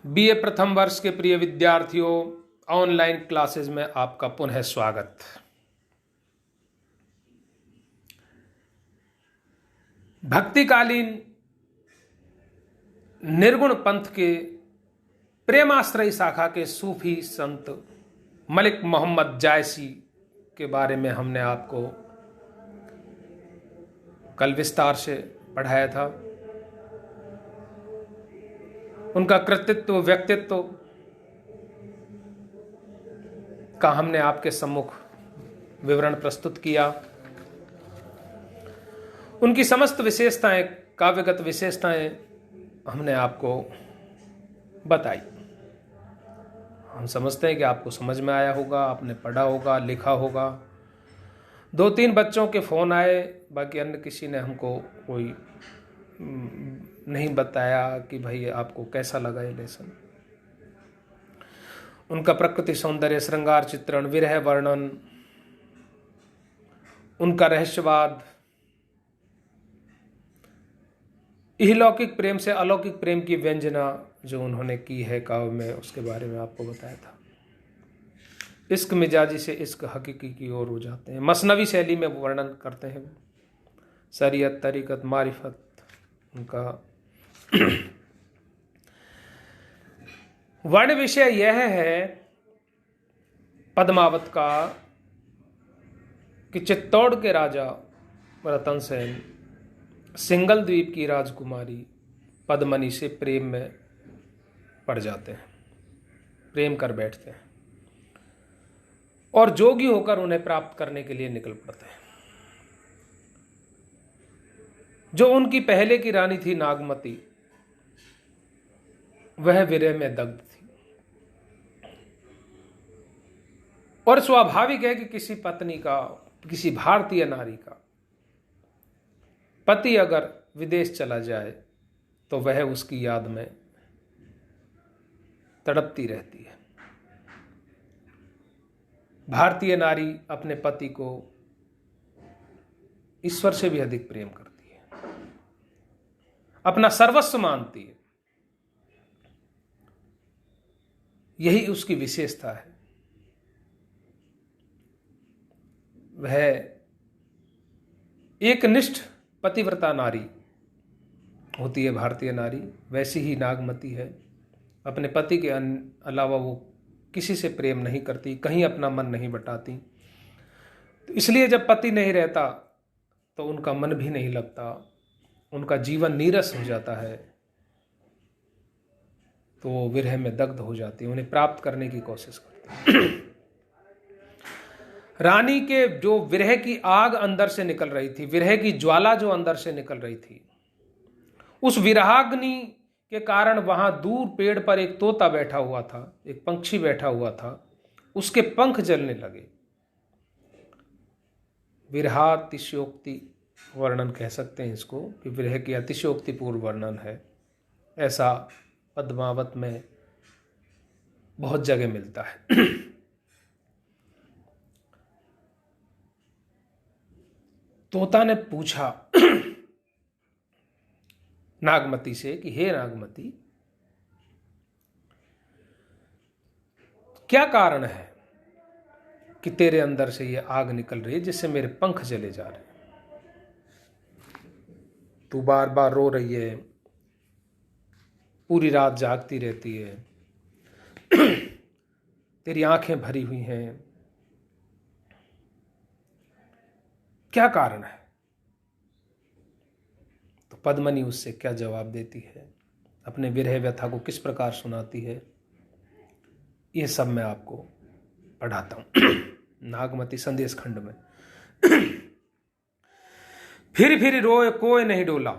BA प्रथम वर्ष के प्रिय विद्यार्थियों, ऑनलाइन क्लासेस में आपका पुनः स्वागत। भक्तिकालीन निर्गुण पंथ के प्रेमाश्रयी शाखा के सूफी संत मलिक मोहम्मद जायसी के बारे में हमने आपको कल विस्तार से पढ़ाया था। उनका कृतित्व, व्यक्तित्व का हमने आपके सम्मुख विवरण प्रस्तुत किया। उनकी समस्त विशेषताएं, काव्यगत विशेषताएं हमने आपको बताई। हम समझते हैं कि आपको समझ में आया होगा, आपने पढ़ा होगा, लिखा होगा। 2-3 बच्चों के फ़ोन आए, बाकी अन्य किसी ने हमको कोई नहीं बताया कि भाई आपको कैसा लगा ये लेसन। उनका प्रकृति सौंदर्य, श्रृंगार चित्रण, विरह वर्णन, उनका रहस्यवाद, इहलौकिक प्रेम से अलौकिक प्रेम की व्यंजना जो उन्होंने की है काव्य में, उसके बारे में आपको बताया था। इश्क मिजाजी से इश्क हकीकी की ओर हो जाते हैं, मसनवी शैली में वर्णन करते हैं। शरीयत, तरीकत, मारिफत उनका वर्ण विषय यह है पद्मावत का कि चित्तौड़ के राजा रतन सेन सिंगल द्वीप की राजकुमारी पद्मनी से प्रेम में पड़ जाते हैं, प्रेम कर बैठते हैं और जोगी होकर उन्हें प्राप्त करने के लिए निकल पड़ते हैं। जो उनकी पहले की रानी थी नागमती, वह विरह में दग्ध थी और स्वाभाविक है कि किसी पत्नी का, किसी भारतीय नारी का पति अगर विदेश चला जाए तो वह उसकी याद में तड़पती रहती है। भारतीय नारी अपने पति को ईश्वर से भी अधिक प्रेम करती है, अपना सर्वस्व मानती है। यही उसकी विशेषता है। वह एक निष्ठ पतिव्रता नारी होती है भारतीय नारी, वैसी ही नागमती है। अपने पति के अलावा वो किसी से प्रेम नहीं करती, कहीं अपना मन नहीं बटाती। तो इसलिए जब पति नहीं रहता तो उनका मन भी नहीं लगता, उनका जीवन नीरस हो जाता है, तो वो विरह में दग्ध हो जाती है, उन्हें प्राप्त करने की कोशिश करती है। रानी के जो विरह की आग अंदर से निकल रही थी, विरह की ज्वाला जो अंदर से निकल रही थी, उस विरहाग्नि के कारण वहां दूर पेड़ पर एक तोता बैठा हुआ था, एक पंछी बैठा हुआ था, उसके पंख जलने लगे। विरहातिशयोक्ति वर्णन कह सकते हैं इसको, कि विरह की अतिशयोक्तिपूर्ण वर्णन है। ऐसा पद्मावत में बहुत जगह मिलता है। तोता ने पूछा नागमती से कि हे नागमती, क्या कारण है कि तेरे अंदर से ये आग निकल रही है जिससे मेरे पंख जले जा रहे हैं? तू बार बार रो रही है, पूरी रात जागती रहती है, तेरी आंखें भरी हुई हैं, क्या कारण है? तो पद्मनी उससे क्या जवाब देती है, अपने विरह व्यथा को किस प्रकार सुनाती है, ये सब मैं आपको पढ़ाता हूं नागमती संदेश खंड में। फिर रोए कोई नहीं डोला,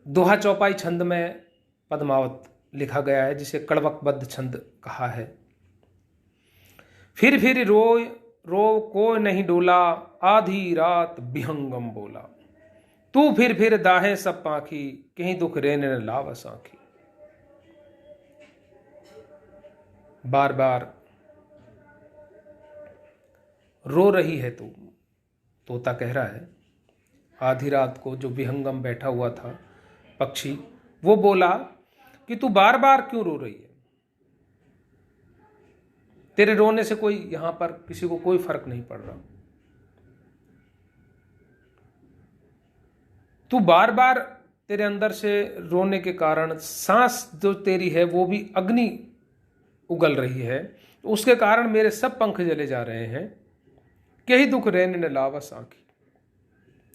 दोहा चौपाई छंद में पद्मावत लिखा गया है, जिसे कड़वकबद्ध छंद कहा है। फिर रोए रो कोई नहीं डोला, आधी रात विहंगम बोला, तू फिर दाहे सब पाखी, कहीं दुख रेने न लावस आंखी। बार बार रो रही है तू, तोता कह रहा है। आधी रात को जो विहंगम बैठा हुआ था पक्षी, वो बोला कि तू बार बार क्यों रो रही है। तेरे रोने से कोई यहां पर किसी को कोई फर्क नहीं पड़ रहा। तू बार बार, तेरे अंदर से रोने के कारण सांस जो तेरी है वो भी अग्नि उगल रही है, उसके कारण मेरे सब पंख जले जा रहे हैं। कहीं दुख रैन न लावस आँखी,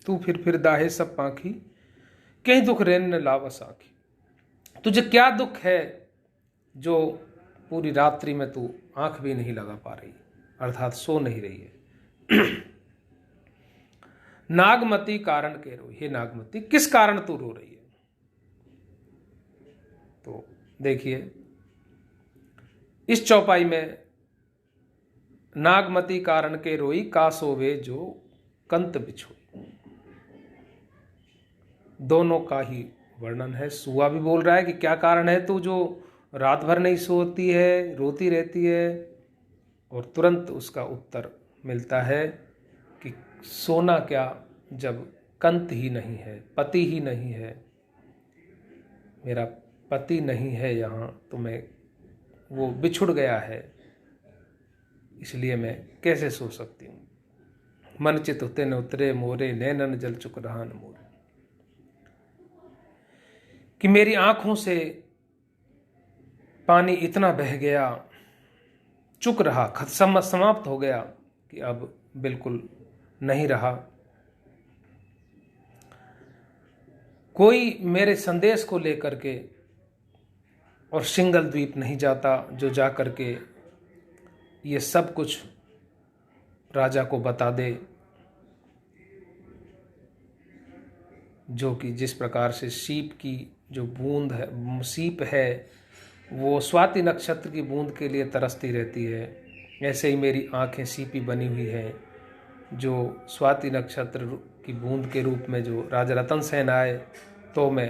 तू फिर दाहे सब पाखी, कहीं दुख रैन न लावस आँखी। तुझे क्या दुख है जो पूरी रात्रि में तू आंख भी नहीं लगा पा रही, अर्थात सो नहीं रही है। नागमती कारण के रो, हे नागमती किस कारण तू रो रही है। तो देखिए इस चौपाई में नागमती कारण के रोई, का सोवे जो कंत बिछोई, दोनों का ही वर्णन है। सुआ भी बोल रहा है कि क्या कारण है तू जो रात भर नहीं सोती है, रोती रहती है, और तुरंत उसका उत्तर मिलता है कि सोना क्या जब कंत ही नहीं है, पति ही नहीं है, मेरा पति नहीं है यहाँ, तो मैं वो बिछुड़ गया है, इसलिए मैं कैसे सो सकती हूँ। मन चित होते न उतरे मोरे, नैनन जल चुक रहा न मोरे, कि मेरी आंखों से पानी इतना बह गया, चुक रहा, समाप्त हो गया कि अब बिल्कुल नहीं रहा। कोई मेरे संदेश को लेकर के और सिंगल द्वीप नहीं जाता जो जा करके ये सब कुछ राजा को बता दे, जो कि जिस प्रकार से सीप की जो बूंद है, सीप है वो स्वाति नक्षत्र की बूंद के लिए तरसती रहती है, ऐसे ही मेरी आंखें सीपी बनी हुई है, जो स्वाति नक्षत्र की बूंद के रूप में जो राजा रतन सेन आए तो मैं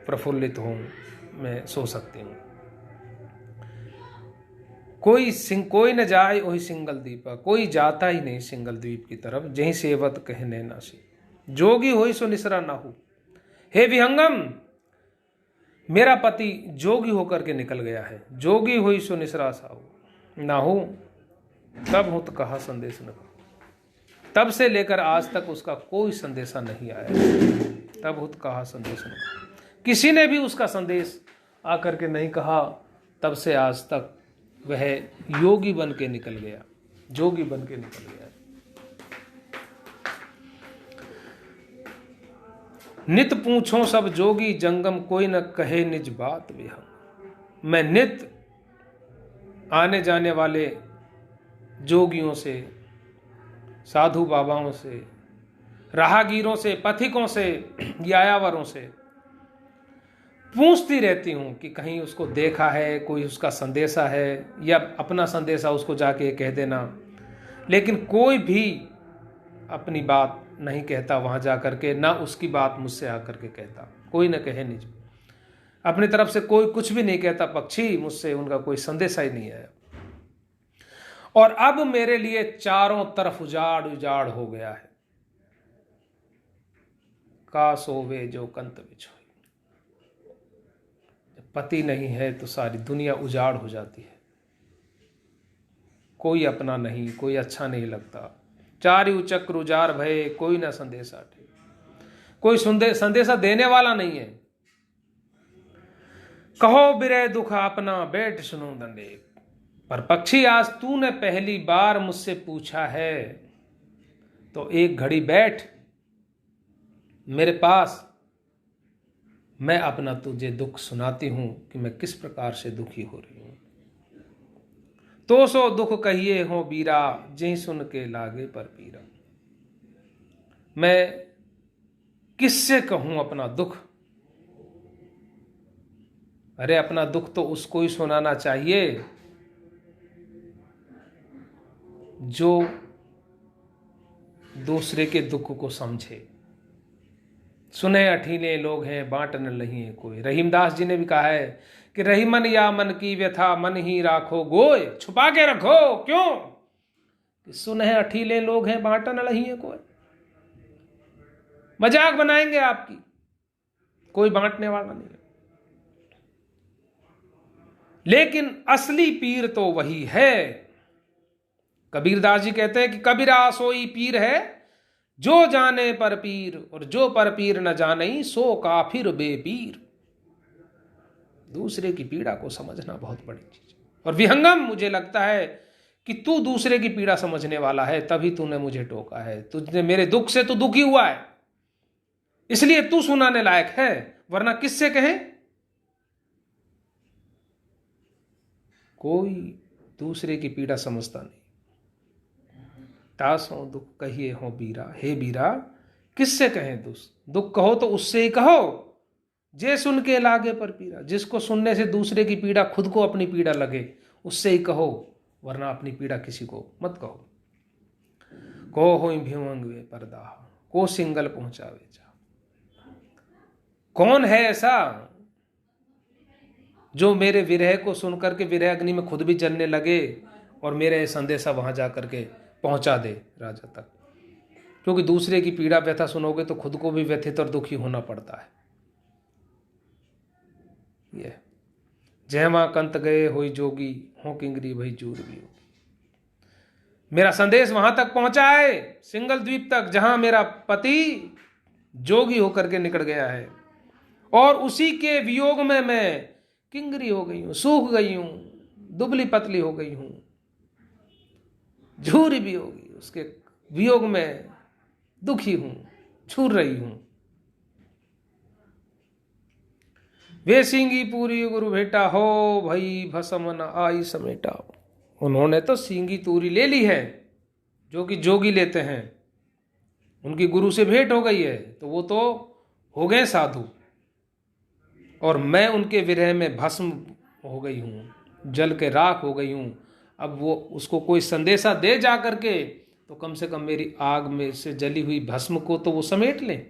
प्रफुल्लित हूँ, मैं सो सकती हूँ। कोई न जाए वही सिंगल द्वीपा, कोई जाता ही नहीं सिंगल द्वीप की तरफ, जहीं सेवत कहने नासी, जोगी होई सो निसरा ना हो। हे विहंगम, मेरा पति जोगी होकर के निकल गया है, जोगी हुई सो निसरा साहू ना हो, तब हो तो कहा संदेश न कहा, तब से लेकर आज तक उसका कोई संदेशा नहीं आया, तब हो तो कहा संदेश न कहा, किसी ने भी उसका संदेश आकर के नहीं कहा, तब से आज तक वह योगी बन के निकल गया, जोगी बन के निकल गया। नित पूछो सब जोगी जंगम, कोई न कहे निज बात विहंग। मैं नित आने जाने वाले जोगियों से, साधु बाबाओं से, राहगीरों से, पथिकों से, यायावरों से पूछती रहती हूँ कि कहीं उसको देखा है, कोई उसका संदेशा है, या अपना संदेशा उसको जाके कह देना, लेकिन कोई भी अपनी बात नहीं कहता वहाँ जा करके, ना उसकी बात मुझसे आकर के कहता, कोई न कहे निज, अपनी तरफ से कोई कुछ भी नहीं कहता। पक्षी मुझसे उनका कोई संदेशा ही नहीं आया, और अब मेरे लिए चारों तरफ उजाड़ उजाड़ हो गया है। का सोवे जो कंत बिछोई, पति नहीं है तो सारी दुनिया उजाड़ हो जाती है, कोई अपना नहीं, कोई अच्छा नहीं लगता। चारु चक्र उजार भय, कोई ना संदेशा थे, कोई संदेशा देने वाला नहीं है। कहो बिरह दुख अपना, बैठ सुनो दंडे। पर पक्षी आज तूने पहली बार मुझसे पूछा है, तो एक घड़ी बैठ मेरे पास, मैं अपना तुझे दुख सुनाती हूं कि मैं किस प्रकार से दुखी हो रही हूं। तो सो दुख कहिए हो बीरा, जहीं सुन के लागे पर पीरा। मैं किससे कहूं अपना दुख? अरे अपना दुख तो उसको ही सुनाना चाहिए जो दूसरे के दुख को समझे। सुने अठीले लोग हैं, बांट न लही कोई। रहीमदास जी ने भी कहा है कि रही मन या मन की व्यथा, मन ही राखो गोय, छुपा के रखो। क्यों? कि सुने अठीले लोग हैं, बांट न लही कोई। मजाक बनाएंगे आपकी, कोई बांटने वाला नहीं है। लेकिन असली पीर तो वही है। कबीरदास जी कहते हैं कि कबीरा सोई पीर है जो जाने पर पीर, और जो पर पीर न जाने सो काफिर बेपीर। दूसरे की पीड़ा को समझना बहुत बड़ी चीज है। और विहंगम, मुझे लगता है कि तू दूसरे की पीड़ा समझने वाला है, तभी तूने मुझे टोका है। तुझने मेरे दुख से तो दुखी हुआ है, इसलिए तू सुनाने लायक है, वरना किससे कहे। कोई दूसरे की पीड़ा समझता नहीं। तासों दुख कहिए हो बीरा, हे बीरा किससे कहें दुख कहो तो उससे ही कहो, जे सुन के लागे पर पीरा। जिसको सुनने से दूसरे की पीड़ा खुद को अपनी पीड़ा लगे, उससे ही कहो, वरना अपनी पीड़ा किसी को मत कहो। को हो भिवंग वे पर्दा, को सिंगल पहुंचावे जा। कौन है ऐसा जो मेरे विरह को सुनकर के विरह अग्नि में खुद भी जलने लगे और मेरे संदेशा वहां जाकर के पहुंचा दे राजा तक। क्योंकि दूसरे की पीड़ा व्यथा सुनोगे तो खुद को भी व्यथित और दुखी होना पड़ता है। ये जयमा कंत गए होई जोगी, हो किंगरी भई जूर भी होगी। मेरा संदेश वहां तक पहुंचा है, सिंगल द्वीप तक, जहां मेरा पति जोगी होकर के निकल गया है, और उसी के वियोग में मैं किंगरी हो गई हूं, सूख गई हूं, दुबली पतली हो गई हूं, झूरी भी होगी। उसके वियोग में दुखी हूं, झूर रही हूं। वे सींगी पूरी गुरु भेटा, हो भई भसम न आई समेटा। उन्होंने तो सींगी तूरी ले ली है, जो कि जोगी लेते हैं। उनकी गुरु से भेंट हो गई है, तो वो तो हो गए साधु, और मैं उनके विरह में भस्म हो गई हूं, जल के राख हो गई हूं। अब वो उसको कोई संदेशा दे जा करके, तो कम से कम मेरी आग में से जली हुई भस्म को तो वो समेट लें।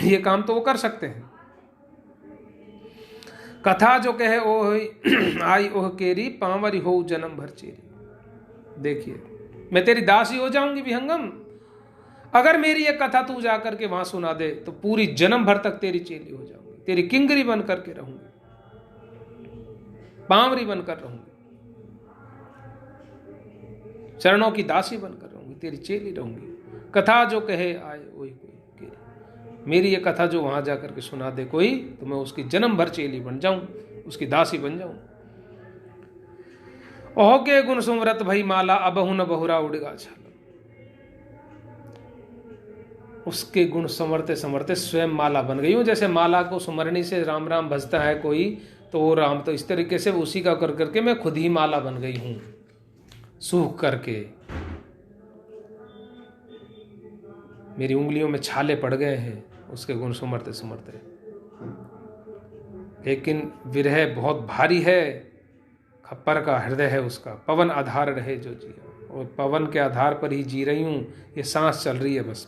ये काम तो वो कर सकते हैं। कथा जो कहे ओ आई ओह केरी, पांवरी हो जन्म भर चेरी। देखिए, मैं तेरी दासी हो जाऊंगी विहंगम, अगर मेरी ये कथा तू जाकर के वहां सुना दे तो पूरी जन्म भर तक तेरी चेली हो जाऊंगी, तेरी किंगरी बन करके रहूंगी, पांवरी बनकर रहूंगी, चरणों की दासी बनकर रहूंगी, तेरी चेली रहूंगी। कथा जो कहे आए वही कोई, मेरी ये कथा जो वहां जाकर के सुना दे कोई, तो मैं उसकी जन्म भर चेली बन जाऊं, उसकी दासी बन जाऊं। ओह के गुण सुमरत भई माला, अबहु न बहुरा उड़गा छल। उसके गुण समरते समरते स्वयं माला बन गई हूं। जैसे माला को सुमरनी से राम राम भजता है कोई, तो वो राम, तो इस तरीके से उसी का कर करके मैं खुद ही माला बन गई हूं, सूख करके। मेरी उंगलियों में छाले पड़ गए हैं उसके गुण सुमरते सुमरते। लेकिन विरह बहुत भारी है, खप्पर का हृदय है उसका, पवन आधार रहे जो जिया, और पवन के आधार पर ही जी रही हूं। ये सांस चल रही है बस,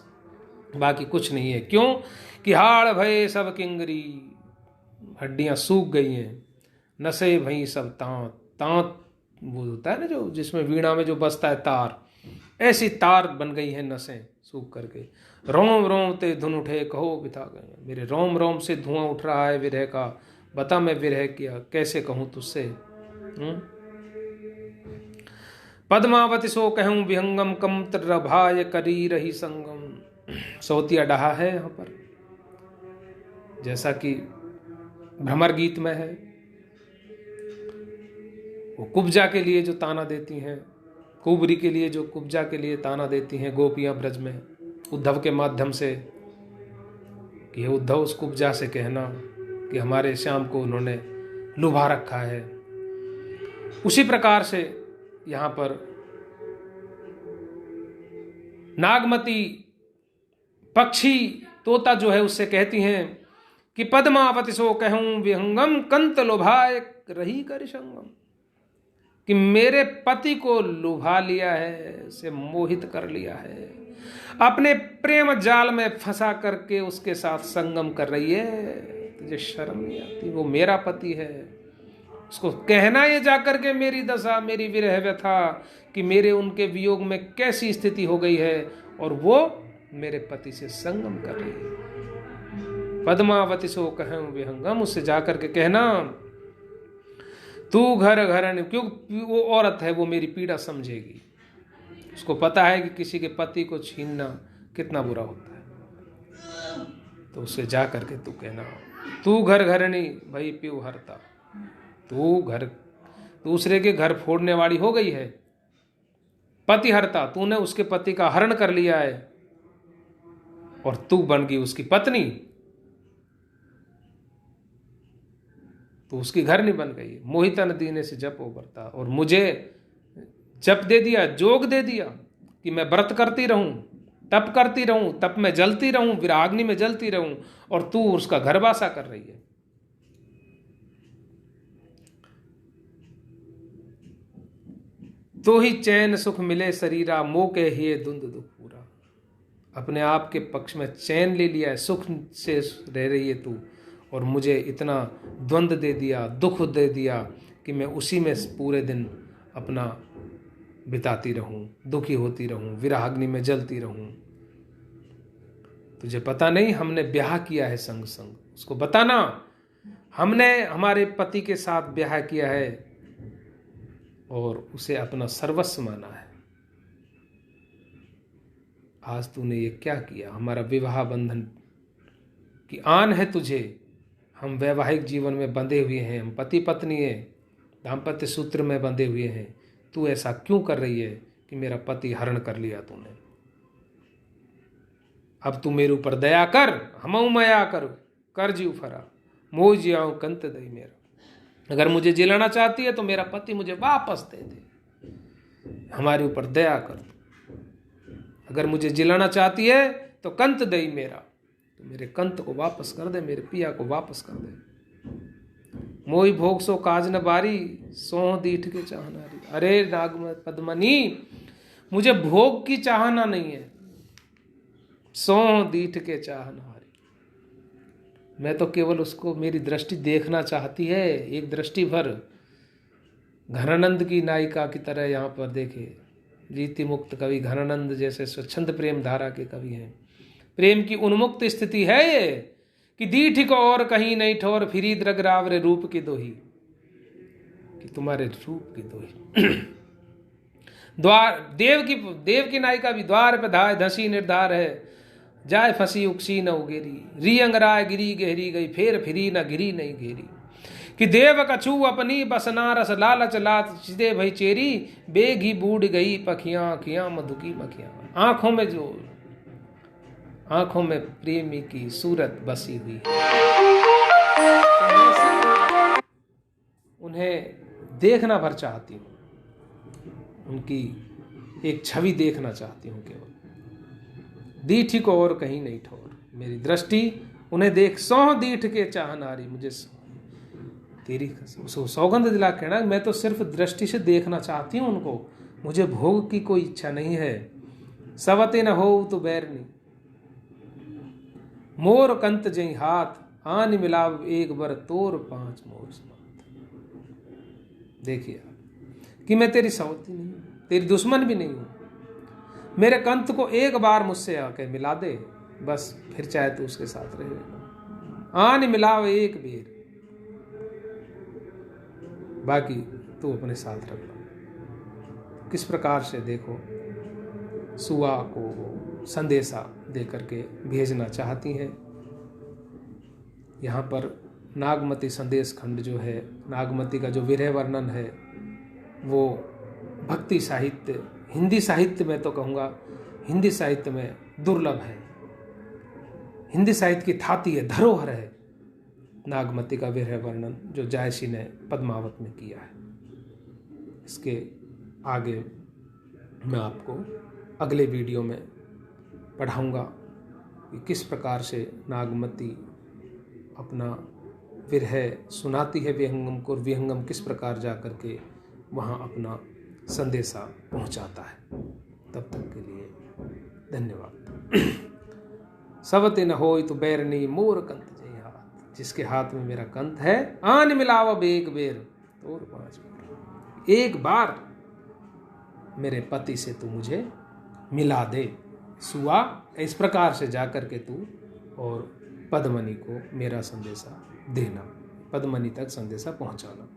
बाकी कुछ नहीं है। क्यों कि हाड़ भये सब किंगरी, हड्डियां सूख गई हैं, नशे भई सब तांत। तांत वो होता है ना जो जिसमें वीणा में जो बजता है तार, ऐसी तार बन गई हैं नसें सूख करके। रोम रोम ते धुन उठे कहो बिता गए। मेरे रोम रोम से धुआं उठ रहा है विरह का, बता मैं विरह किया कैसे कहूं तुझसे। पद्मावती सो कहूं विहंगम, कम त्रभाय करी रही संगम। सौतिया डहा है यहाँ पर, जैसा कि भ्रमर गीत में है। वो कुब्जा के लिए जो ताना देती हैं, कुबरी के लिए जो कुब्जा के लिए ताना देती हैं गोपियां ब्रज में उद्धव के माध्यम से, कि ये उद्धव उस कुब्जा से कहना कि हमारे श्याम को उन्होंने लुभा रखा है। उसी प्रकार से यहाँ पर नागमती पक्षी तोता जो है उससे कहती हैं कि पद्मावती सो कहूं विहंगम, कंत लोभाए रही कर संगम। कि मेरे पति को लुभा लिया है, से मोहित कर लिया है, अपने प्रेम जाल में फंसा करके उसके साथ संगम कर रही है। तुझे शर्म नहीं आती? वो मेरा पति है, उसको कहना ये जाकर के मेरी दशा, मेरी विरह व्यथा, कि मेरे उनके वियोग में कैसी स्थिति हो गई है, और वो मेरे पति से संगम कर रही है। पद्मावती सो कहूं विहंगम, उससे जाकर के कहना तू घर घर नहीं, क्योंकि वो औरत है, वो मेरी पीड़ा समझेगी। उसको पता है कि किसी के पति को छीनना कितना बुरा होता है। तो उसे जा करके तू कहना, तू घर घर नहीं भाई प्यू हरता, तू घर दूसरे के घर फोड़ने वाली हो गई है, पति हरता, तूने उसके पति का हरण कर लिया है और तू बन गई उसकी पत्नी, तो उसकी घर नहीं बन गई। मोहितन दीने से जप उबरता, और मुझे जप दे दिया, जोग दे दिया कि मैं व्रत करती रहूं, तप करती रहूं, तप में जलती रहूं, विराग्नि में जलती रहूं, और तू उसका घरवासा कर रही है। तो ही चैन सुख मिले शरीरा, मोह के ही दुंद दुख पूरा। अपने आप के पक्ष में चैन ले लिया है, सुख से रह रही है तू, और मुझे इतना द्वंद दे दिया, दुख दे दिया कि मैं उसी में पूरे दिन अपना बिताती रहूं, दुखी होती रहूं, विराग्नि में जलती रहूं। तुझे पता नहीं हमने ब्याह किया है संग संग, उसको बताना हमने हमारे पति के साथ ब्याह किया है और उसे अपना सर्वस्व माना है। आज तूने ये क्या किया? हमारा विवाह बंधन की आन है तुझे, हम वैवाहिक जीवन में बंधे हुए हैं, हम पति पत्नी हैं, दाम्पत्य सूत्र में बंधे हुए हैं। तू ऐसा क्यों कर रही है कि मेरा पति हरण कर लिया तूने? अब तू मेरे ऊपर दया कर, हमऊ मया कर जीव फरा, मोह जियाऊं कंत दई मेरा। अगर मुझे जिलाना चाहती है तो मेरा पति मुझे वापस दे दे, हमारे ऊपर दया कर। अगर मुझे जिलाना चाहती है तो कंत दई मेरा, तो मेरे कंत को वापस कर दे, मेरे पिया को वापस कर दे। मोई भोग सो काज न बारी, सो दीठ के चाहनारी। अरे नाग पद्मनी, मुझे भोग की चाहना नहीं है, सो दीठ के चाहनारी। मैं तो केवल उसको, मेरी दृष्टि देखना चाहती है, एक दृष्टि भर। घनानंद की नायिका की तरह यहाँ पर देखे, रीति मुक्त कवि घनानंद जैसे स्वच्छंद प्रेम धारा के कवि हैं। प्रेम की उन्मुक्त स्थिति है ये कि दीठ को और कहीं नहीं ठोर, फिरी द्रगरावरे रूप की दोही, कि तुम्हारे रूप की दोही। द्वार देव की नायिका भी द्वार पे धाय धसी निर्धार है, जाय फंसी उकसी न उगेरी, री अंगराय गिरी गहरी गई, फेर फिरी न गिरी नहीं घेरी। कि देव कछु अपनी बसना रस लालच लात चिदे भई चेरी, बेघी बूढ़ गई पखियां अखियां मधुकी मखियां। आंखों में प्रेमी की सूरत बसी हुई है, उन्हें देखना भर चाहती हूँ, उनकी एक छवि देखना चाहती हूँ केवल। दीठी को और कहीं नहीं ठोर, मेरी दृष्टि उन्हें देख, सौ दीठ के चाहनारी। मुझे तेरी सौगंध दिला कहना, मैं तो सिर्फ दृष्टि से देखना चाहती हूँ उनको, मुझे भोग की कोई इच्छा नहीं है। सवते न हो तो बैरनी, मोर कंत जई हाथ, आन मिलाव एक बर तोर पांच मोर समात। देखिए कि मैं तेरी सवती नहीं हूं, तेरी दुश्मन भी नहीं हूं। मेरे कंत को एक बार मुझसे आके मिला दे, बस फिर चाहे तू उसके साथ रहे। आन मिलाव एक बेर, बाकी तू अपने साथ रख लो। किस प्रकार से देखो सुआ को संदेशा दे करके भेजना चाहती हैं। यहाँ पर नागमती संदेश खंड जो है, नागमती का जो विरह वर्णन है, वो भक्ति साहित्य, हिंदी साहित्य में तो कहूँगा, हिंदी साहित्य में दुर्लभ है, हिंदी साहित्य की थाती है, धरोहर है नागमती का विरह वर्णन, जो जायसी ने पद्मावत में किया है। इसके आगे मैं आपको अगले वीडियो में पढ़ाऊंगा कि किस प्रकार से नागमती अपना विरह सुनाती है विहंगम को, और विहंगम किस प्रकार जा कर के वहाँ अपना संदेशा पहुँचाता है। तब तक के लिए धन्यवाद। सवते न होय तो बैरनी, मोर कंत जय हाथ। जिसके हाथ में मेरा कंत है, आन मिलाव अब एक बेर तोर पांच बेर। एक बार मेरे पति से तू मुझे मिला दे सुआ। इस प्रकार से जाकर के तू और पद्मनी को मेरा संदेशा देना, पद्मनी तक संदेशा पहुंचाना।